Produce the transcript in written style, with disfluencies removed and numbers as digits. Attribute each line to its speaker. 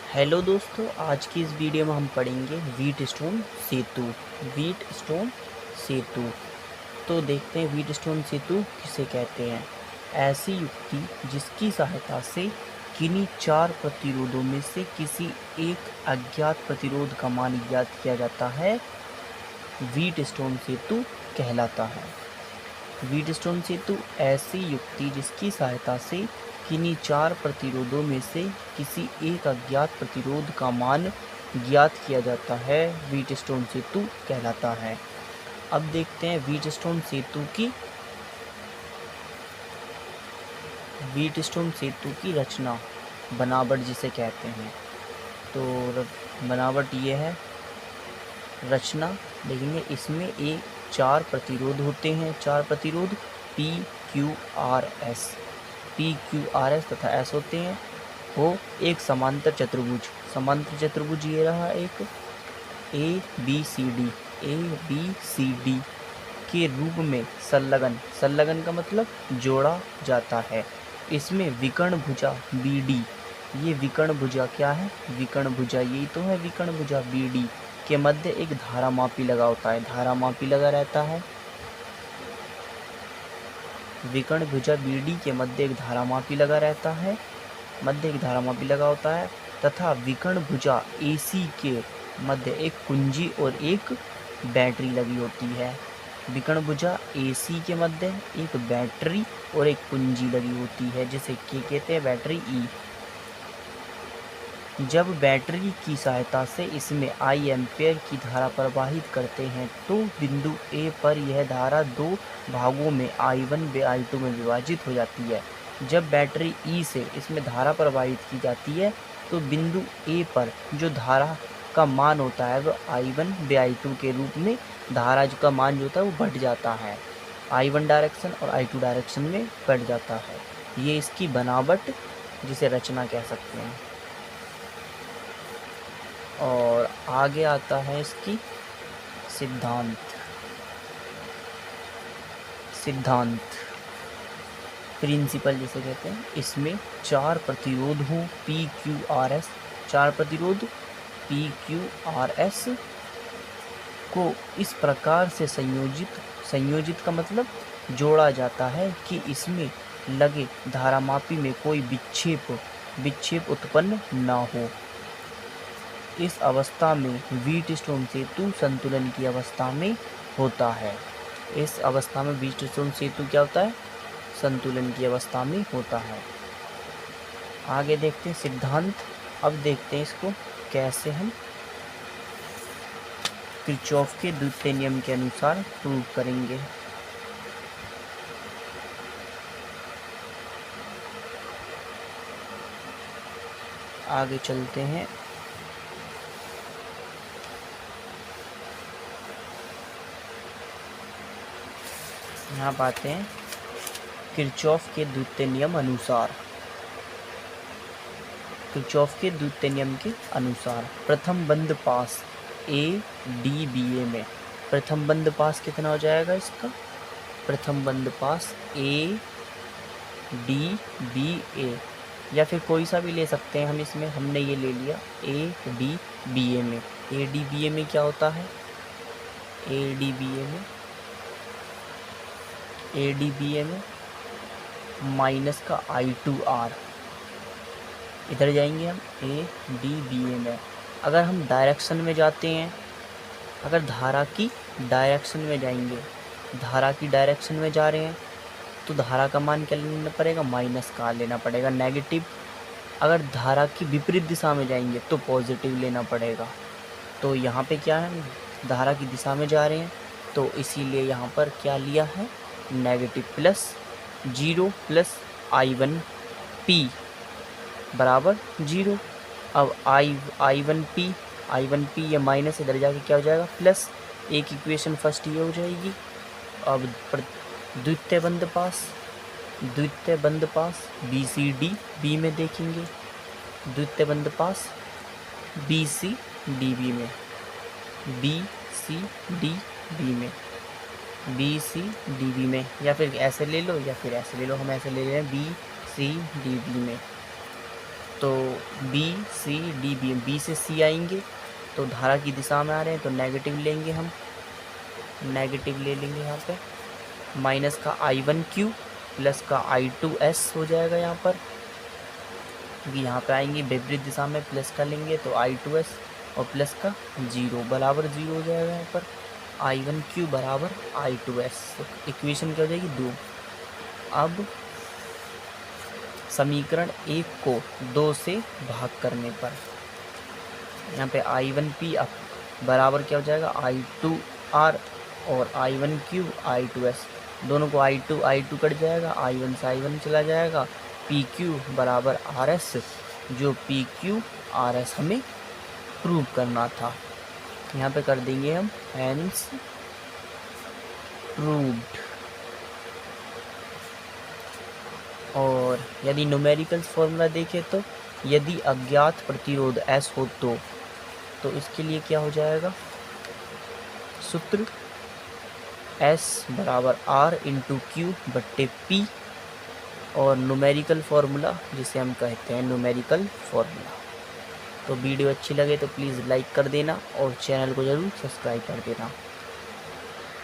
Speaker 1: Hello दोस्तों, आज की इस वीडियो में हम पढ़ेंगे व्हीटस्टोन सेतु। व्हीटस्टोन सेतु। तो देखते हैं व्हीटस्टोन सेतु किसे कहते हैं। ऐसी युक्ति जिसकी सहायता से किन्हीं चार प्रतिरोधों में से किसी एक अज्ञात प्रतिरोध का मान ज्ञात किया जाता है, व्हीटस्टोन सेतु कहलाता है। व्हीटस्टोन सेतु ऐसी युक्ति जिसकी सहायता से किन्हीं चार प्रतिरोधों में से किसी एक अज्ञात प्रतिरोध का मान ज्ञात किया जाता है, व्हीटस्टोन सेतु कहलाता है। अब देखते हैं व्हीटस्टोन सेतु की रचना, बनावट जिसे कहते हैं। तो बनावट ये है, रचना देखेंगे। इसमें एक चार प्रतिरोध होते हैं, चार प्रतिरोध PQRS तथा S होते हैं। वो एक समांतर चतुर्भुज ये रहा एक ABCD के रूप में संलग्न का मतलब जोड़ा जाता है। इसमें विकर्ण भुजा BD, ये विकर्ण भुजा क्या है, विकर्ण भुजा यही तो है, विकर्ण भुजा BD के मध्य एक धारामापी लगा होता है, धारामापी लगा रहता है। विकर्ण भुजा BD के मध्य एक धारामापी लगा रहता है, मध्य एक धारामापी लगा होता है तथा विकर्ण भुजा AC के मध्य एक कुंजी और एक बैटरी लगी होती है। विकर्ण भुजा AC के मध्य एक बैटरी और एक कुंजी लगी होती है, जिसे क्या कहते हैं, बैटरी E। जब बैटरी की सहायता से इसमें I एम्पेयर की धारा प्रवाहित करते हैं तो बिंदु A पर यह धारा दो भागों में I1 व I2 में विभाजित हो जाती है। जब बैटरी E से इसमें धारा प्रवाहित की जाती है तो बिंदु A पर जो धारा का मान होता है वह I1 व I2 के रूप में धारा का मान जो होता है वो बढ़ जाता है, I1 डायरेक्शन और I2 डायरेक्शन में बढ़ जाता है। ये इसकी बनावट जिसे रचना कह सकते हैं। और आगे आता है इसकी सिद्धांत प्रिंसिपल जिसे कहते हैं। इसमें चार प्रतिरोध हों PQRS, चार प्रतिरोध PQRS को इस प्रकार से संयोजित का मतलब जोड़ा जाता है कि इसमें लगे धारामापी में कोई विक्षेप उत्पन्न ना हो। इस अवस्था में व्हीटस्टोन सेतु संतुलन की अवस्था में होता है। इस अवस्था में व्हीटस्टोन सेतु क्या होता है, संतुलन की अवस्था में होता है। आगे देखते हैं सिद्धांत। अब देखते हैं इसको कैसे हम किरचॉफ के द्वितीय नियम के अनुसार प्रूव करेंगे। आगे चलते हैं। यहाँ बातें हैं किरचॉफ के द्वितीय नियम के अनुसार प्रथम बंद पास ADBA में, प्रथम बंद पास कितना हो जाएगा इसका, प्रथम बंद पास ADBA या फिर कोई सा भी ले सकते हैं हम। इसमें हमने ये ले लिया ADBA में। ADBA में क्या होता है, ADBA में माइनस का I2R, इधर जाएंगे हम ADBA में। अगर हम डायरेक्शन में जाते हैं, अगर धारा की डायरेक्शन में जाएंगे, धारा की डायरेक्शन में जा रहे हैं तो धारा का मान क्या लेना पड़ेगा, माइनस का लेना पड़ेगा, नेगेटिव। अगर धारा की विपरीत दिशा में जाएंगे तो पॉजिटिव लेना पड़ेगा। तो यहाँ पे क्या है, धारा की दिशा में जा रहे हैं तो इसीलिए यहाँ पर क्या लिया है, नेगेटिव प्लस 0 प्लस I1P बराबर 0। अब I1P ये माइनस इधर जाके क्या हो जाएगा, प्लस। एक इक्वेशन फर्स्ट ये हो जाएगी। अब द्वितीय बंद पास BCD B में देखेंगे, द्वितीय बंद पास BCDB में, BCDB में या फिर ऐसे ले लो या फिर ऐसे ले लो। हम ऐसे ले रहे हैं BCDB में। तो B C D B, B से सी आएंगे तो धारा की दिशा में आ रहे हैं तो नेगेटिव लेंगे, हम नेगेटिव ले लेंगे यहाँ पे। माइनस का I1Q प्लस का I2S हो जाएगा यहाँ पर, क्योंकि यहाँ पे आएंगे विपरीत दिशा में, प्लस का लेंगे तो I2S और प्लस का 0 बराबर 0 हो जाएगा यहाँ पर। I1Q बराबर I2S, इक्वेशन क्या हो जाएगी 2। अब समीकरण 1 को 2 से भाग करने पर यहाँ पे I1P बराबर क्या हो जाएगा I2R और I1Q I2S, दोनों को I2 कट जाएगा, I1 से I1 चला जाएगा, PQ बराबर RS, जो PQ RS हमें प्रूव करना था। यहाँ पे कर देंगे हम हेंस प्रूव्ड। और यदि न्यूमेरिकल फॉर्मूला देखें तो यदि अज्ञात प्रतिरोध S हो तो इसके लिए क्या हो जाएगा, सूत्र S बराबर R इंटू Q बट्टे P, और न्यूमेरिकल फार्मूला जिसे हम कहते हैं न्यूमेरिकल फार्मूला। तो वीडियो अच्छी लगे तो प्लीज़ लाइक कर देना और चैनल को ज़रूर सब्सक्राइब कर देना।